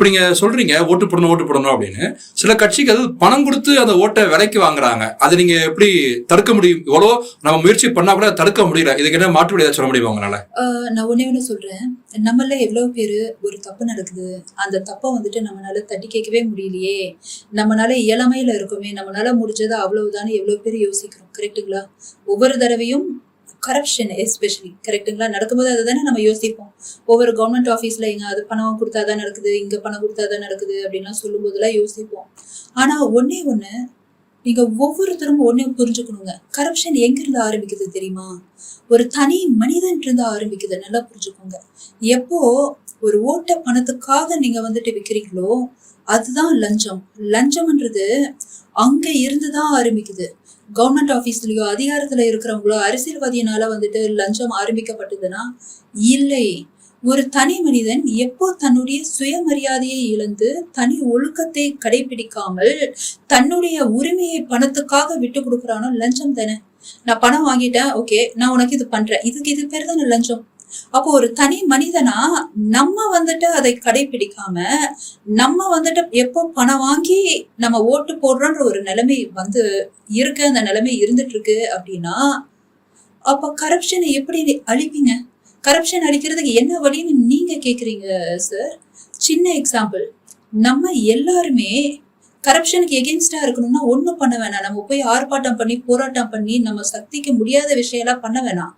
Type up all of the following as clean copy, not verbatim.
இப்ப நீங்க சொல்றீங்க ஓட்டு போடணும் அப்படின்னு. சில கட்சிகள் பணம் கொடுத்து அந்த ஓட்டை விலைக்கு வாங்குறாங்க. அதை நீங்க எப்படி தடுக்க முடியும்? இவ்வளோ நம்ம முயற்சி பண்ணா கூட தடுக்க முடியல. இதுக்கு என்ன மாற்று வழி சொல்ல முடியுமா உங்களால? நான் ஒண்ணு சொல்றேன். நம்மள எவ்வளவு பேரு ஒரு தப்பு நடக்குது, அந்த தப்ப வந்துட்டு நம்மளால தட்டி கேட்கவே முடியலையே, நம்மளால இயலாமையில இருக்குமே, நம்மளால முடிஞ்சது அவ்வளவுதானே எவ்வளவு பேர் யோசிக்கிறோம். கரெக்டுங்களா? ஒவ்வொரு தடவையும் கரப்ஷன் எஸ்பெஷலி கரெக்டுங்களா நடக்கும்போது அதை தானே நம்ம யோசிப்போம். ஒவ்வொரு கவர்மெண்ட் ஆஃபீஸ்ல இங்க அது பணம் கொடுத்தாதான் நடக்குது, இங்க பணம் கொடுத்தாதான் நடக்குது அப்படின்லாம் சொல்லும் போதெல்லாம் யோசிப்போம். ஆனா ஒண்ணு நீங்க ஒவ்வொருத்தரும் ஒண்ணு புரிஞ்சுக்கணுங்க. கரப்ஷன் எங்க இருந்து ஆரம்பிக்குது தெரியுமா? ஒரு தனி மனிதன் இருந்து ஆரம்பிக்குது. நல்லா புரிஞ்சுக்கோங்க. எப்போ ஒரு ஓட்ட பணத்துக்காக நீங்க வந்துட்டு விக்கிறீங்களோ அதுதான் லஞ்சம். லஞ்சம்ன்றது அங்க இருந்துதான் ஆரம்பிக்குது. கவர்மெண்ட் ஆபீஸ்லயோ அதிகாரத்துல இருக்கிறவங்களோ அரசியல்வாதியினால வந்துட்டு லஞ்சம் ஆரம்பிக்கப்பட்டதுன்னா இல்லை. ஒரு தனி மனிதன் எப்போ தன்னுடைய சுயமரியாதையை இழந்து தனி ஒழுக்கத்தை கடைபிடிக்காமல் தன்னுடைய உரிமையை பணத்துக்காக விட்டு கொடுக்குறானோ லஞ்சம் தானே. நான் பணம் வாங்கிட்டேன், ஓகே, நான் உனக்கு இது பண்றேன், இது பேர் தானே லஞ்சம். அப்போ ஒரு தனி மனிதனா நம்ம வந்துட்டு அதை கடைபிடிக்காம நம்ம வந்துட்டு எப்போ பணம் வாங்கி நம்ம ஓட்டு போடுறோன்ற ஒரு நிலைமை இருக்கு, அந்த நிலைமை இருந்துட்டு இருக்கு அப்படின்னா அப்ப கரப்ஷனை எப்படி அழிப்பீங்க? கரப்ஷன் அழிக்கிறதுக்கு என்ன வழின்னு நீங்க கேக்குறீங்க சார். சின்ன எக்ஸாம்பிள், நம்ம எல்லாருமே கரப்ஷனுக்கு எகென்ஸ்டா இருக்கணும்னா ஒண்ணும் பண்ண வேணாம். நம்ம போய் ஆர்ப்பாட்டம் பண்ணி போராட்டம் பண்ணி நம்ம சக்திக்கு முடியாத விஷயம் எல்லாம் பண்ண வேணாம்.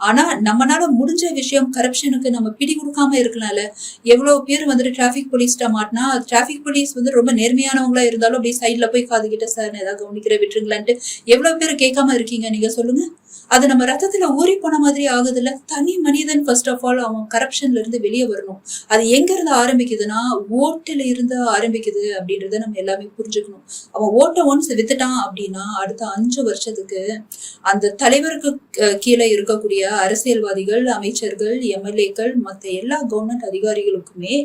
ஆனா நம்மளால முடிஞ்ச விஷயம் கரப்ஷனுக்கு நம்ம பிடி கொடுக்காம இருக்கலாம்ல. எவ்வளவு பேர் வந்துட்டு டிராபிக் போலீஸ்ட மாட்டினா டிராபிக் போலீஸ் வந்து ரொம்ப நேர்மையானவங்களா இருந்தாலும் அப்படியே சைட்ல போய் காதுகிட்ட சார் ஏதாவது கவனிக்கிற விட்டுருங்களான்ட்டு எவ்வளவு பேர் கேட்காம இருக்கீங்க நீங்க சொல்லுங்க. அது நம்ம ரத்தத்துல ஊறி போன மாதிரி ஆகுதுல்ல. தனி மனிதன் ஃபர்ஸ்ட் ஆஃப் ஆல் அவன் கரப்ஷன்ல இருந்து வெளியே வரணும். அது எங்க இருந்து ஆரம்பிக்குதுன்னா ஓட்டுல இருந்து ஆரம்பிக்குது அப்படின்றத நம்ம எல்லாமே புரிஞ்சுக்கணும். அவன் ஓட்டை ஒன்ஸ் வித்துட்டான் அப்படின்னா அடுத்த 5 வருஷத்துக்கு அந்த தலைவருக்கு கீழே இருக்கக்கூடிய அரசியல்வாதிகள், அமைச்சர்கள், எம்எல்ஏக்கள், மற்ற எல்லா கவர்மெண்ட் அதிகாரிகளுக்குமே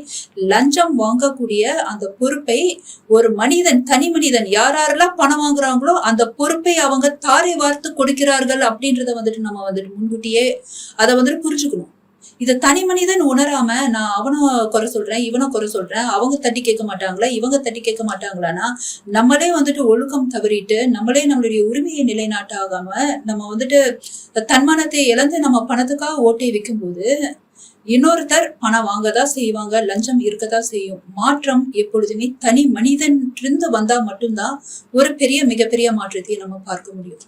லஞ்சம் வாங்கக்கூடிய அந்த பொறுப்பை ஒரு மனிதன், தனி மனிதன் யாரெல்லாம் பணம் வாங்குறாங்களோ அந்த பொறுப்பை அவங்க தாரை வார்த்து கொடுக்கிறார்கள் அப்படின்றத வந்துட்டு நம்ம வந்துட்டு முன்கூட்டியே அதை வந்துட்டு புரிஞ்சுக்கணும். இத தனி மனிதன் உணராம நான் அவனை குறை சொல்றேன், இவனை குறை சொல்றேன், அவங்க தட்டி கேட்க மாட்டாங்களா, இவங்க தட்டி கேட்க மாட்டாங்களான்னா நம்மளே வந்துட்டு ஒழுக்கம் தவறிட்டு நம்மளே நம்மளுடைய உரிமையை நிலைநாட்டாகாம நம்ம வந்துட்டு தன்மானத்தை இழந்து நம்ம பணத்துக்காக ஓட்டை வைக்கும் போது இன்னொருத்தர் பணம் வாங்கதான் செய்வாங்க, லஞ்சம் இருக்கதான் செய்யும். மாற்றம் எப்பொழுதுமே தனி மனிதன் இருந்து வந்தா மட்டும்தான் ஒரு மிகப்பெரிய மாற்றத்தை நம்ம பார்க்க முடியும்.